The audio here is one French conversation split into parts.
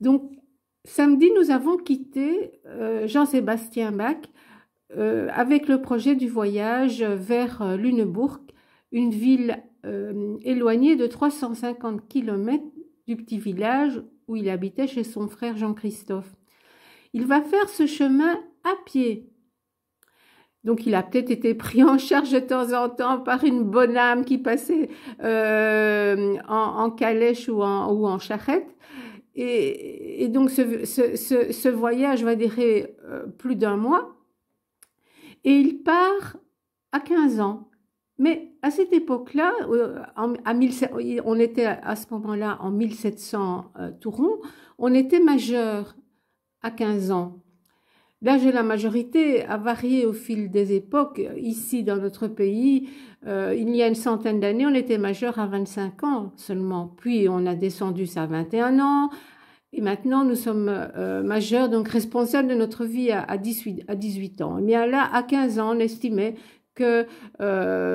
Donc, samedi, nous avons quitté Jean-Sébastien Bach avec le projet du voyage vers Lunebourg, une ville éloignée de 350 km du petit village où il habitait chez son frère Jean-Christophe. Il va faire ce chemin à pied. Donc, il a peut-être été pris en charge de temps en temps par une bonne âme qui passait en calèche ou en charrette. Et donc, ce voyage va durer plus d'1 mois. Et il part à 15 ans. Mais à cette époque-là, on était à ce moment-là en 1700 tout rond, on était majeur à 15 ans. L'âge de la majorité a varié au fil des époques. Ici, dans notre pays, il y a une centaine d'années, on était majeur à 25 ans seulement. Puis, on a descendu ça à 21 ans. Et maintenant, nous sommes majeurs, donc responsables de notre vie à 18 ans. Et bien là, à 15 ans, on estimait que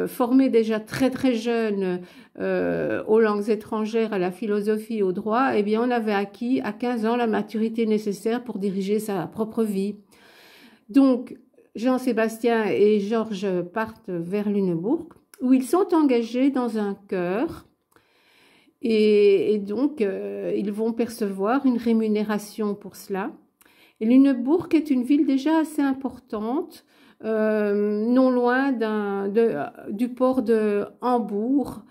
formés déjà très très jeunes aux langues étrangères, à la philosophie, au droit, eh bien on avait acquis à 15 ans la maturité nécessaire pour diriger sa propre vie. Donc Jean-Sébastien et Georges partent vers Lunebourg, où ils sont engagés dans un chœur, et donc ils vont percevoir une rémunération pour cela. Et Lunebourg est une ville déjà assez importante, non loin du port de Hambourg,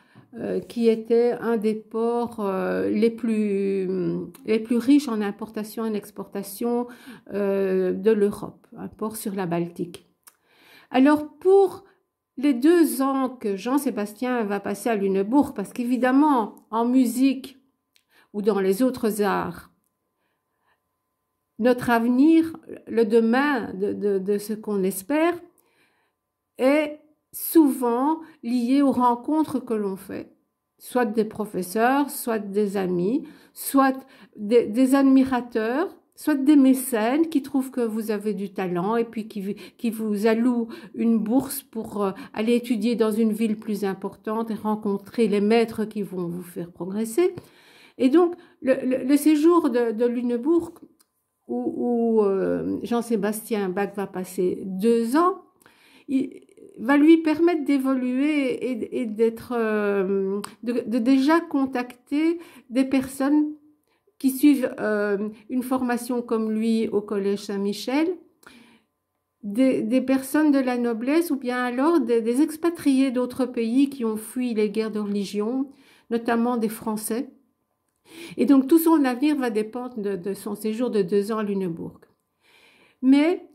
qui était un des ports les plus riches en importation et en exportation de l'Europe, un port sur la Baltique. Alors pour les 2 ans que Jean-Sébastien va passer à Lunebourg, parce qu'évidemment en musique ou dans les autres arts, notre avenir, le demain de ce qu'on espère, est souvent lié aux rencontres que l'on fait, soit des professeurs, soit des amis, soit des admirateurs, soit des mécènes qui trouvent que vous avez du talent et puis qui vous allouent une bourse pour aller étudier dans une ville plus importante et rencontrer les maîtres qui vont vous faire progresser. Et donc, le séjour de Lunebourg, où Jean-Sébastien Bach va passer 2 ans, il va lui permettre d'évoluer et d'être, de déjà contacter des personnes qui suivent une formation comme lui au Collège Saint-Michel, des personnes de la noblesse ou bien alors des expatriés d'autres pays qui ont fui les guerres de religion, notamment des Français. Et donc tout son avenir va dépendre de son séjour de 2 ans à Lunebourg. Mais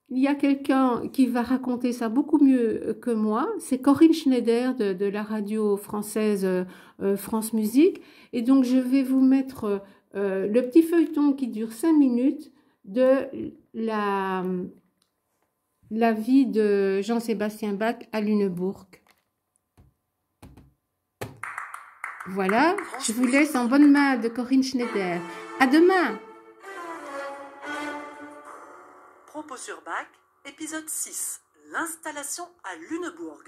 il y a quelqu'un qui va raconter ça beaucoup mieux que moi, c'est Corinne Schneider de la radio française France Musique. Et donc je vais vous mettre le petit feuilleton qui dure 5 minutes de la vie de Jean-Sébastien Bach à Lunebourg. Voilà, je vous laisse en bonne main de Corinne Schneider. À demain! Propos sur Bach, épisode 6, l'installation à Lunebourg.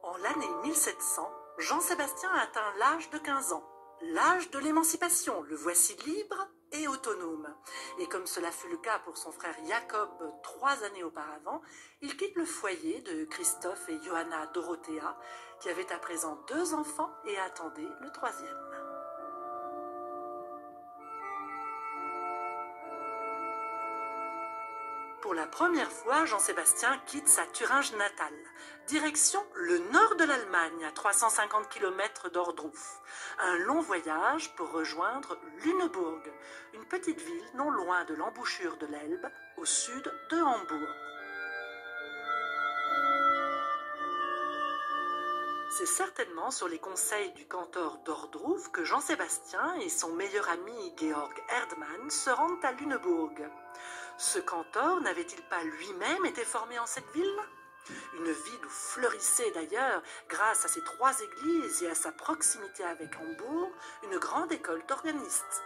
En l'année 1700, Jean-Sébastien atteint l'âge de 15 ans. L'âge de l'émancipation, le voici libre et autonome. Et comme cela fut le cas pour son frère Jacob 3 années auparavant, il quitte le foyer de Christophe et Johanna Dorothea, qui avaient à présent 2 enfants et attendaient le 3e. Pour la première fois, Jean-Sébastien quitte sa Thuringe natale. Direction le nord de l'Allemagne, à 350 km d'Ordruf. Un long voyage pour rejoindre Lunebourg, une petite ville non loin de l'embouchure de l'Elbe, au sud de Hambourg. C'est certainement sur les conseils du cantor d'Ordruf que Jean-Sébastien et son meilleur ami Georg Erdmann se rendent à Lunebourg. Ce cantor n'avait-il pas lui-même été formé en cette ville? Une ville où fleurissait d'ailleurs, grâce à ses 3 églises et à sa proximité avec Hambourg, une grande école d'organistes.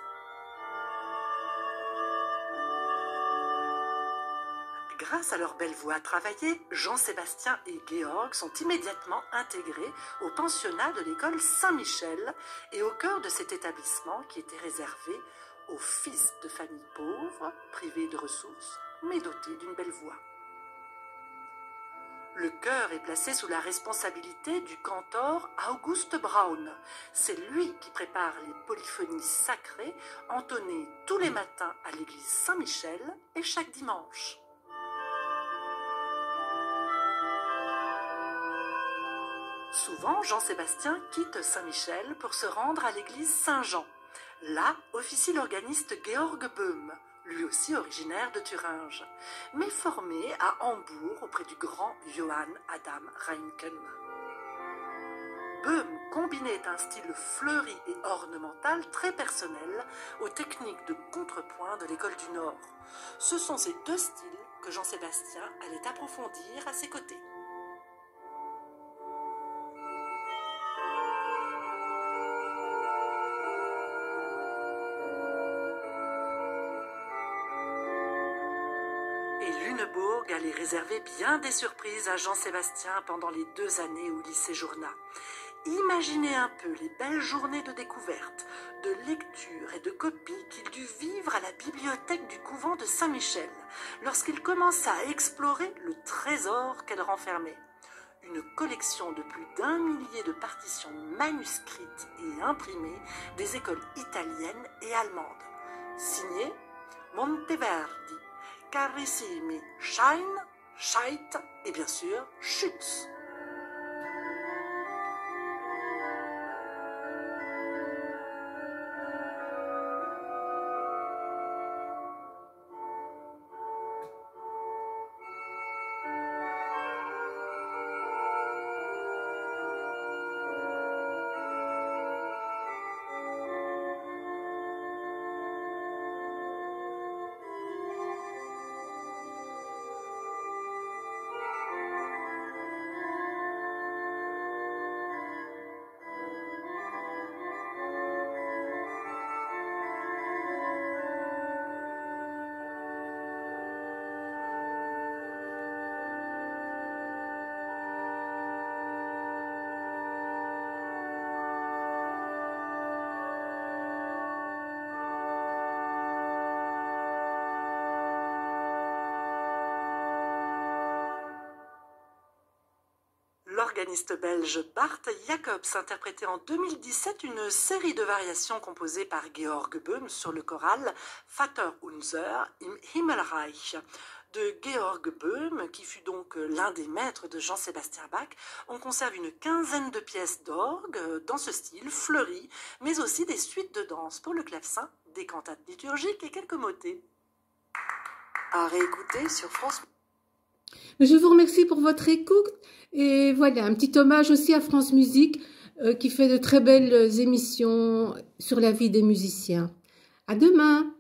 Grâce à leur belle voix travaillée, Jean-Sébastien et Georg sont immédiatement intégrés au pensionnat de l'école Saint-Michel et au cœur de cet établissement qui était réservé aux fils de familles pauvres, privés de ressources, mais dotés d'une belle voix. Le chœur est placé sous la responsabilité du cantor August Braun. C'est lui qui prépare les polyphonies sacrées entonnées tous les matins à l'église Saint-Michel et chaque dimanche. Souvent, Jean-Sébastien quitte Saint-Michel pour se rendre à l'église Saint-Jean. Là officie l'organiste Georg Böhm, lui aussi originaire de Thuringe, mais formé à Hambourg auprès du grand Johann Adam Reinken. Böhm combinait un style fleuri et ornemental très personnel aux techniques de contrepoint de l'école du Nord. Ce sont ces 2 styles que Jean-Sébastien allait approfondir à ses côtés. Lunebourg allait réserver bien des surprises à Jean-Sébastien pendant les 2 années où il y séjourna. Imaginez un peu les belles journées de découverte, de lecture et de copie qu'il dut vivre à la bibliothèque du couvent de Saint-Michel, lorsqu'il commença à explorer le trésor qu'elle renfermait. Une collection de plus d'1 millier de partitions manuscrites et imprimées des écoles italiennes et allemandes. Signé Monteverdi, Carissimi, Schein, Scheidt et bien sûr Schütz. L'organiste belge Bart Jacobs interprétait en 2017 une série de variations composées par Georg Böhm sur le choral Vater unser im Himmelreich. De Georg Böhm, qui fut donc l'un des maîtres de Jean-Sébastien Bach, on conserve une 15aine de pièces d'orgue dans ce style fleuri, mais aussi des suites de danse pour le clavecin, des cantates liturgiques et quelques motets. À réécouter sur France. Je vous remercie pour votre écoute et voilà, un petit hommage aussi à France Musique qui fait de très belles émissions sur la vie des musiciens. À demain!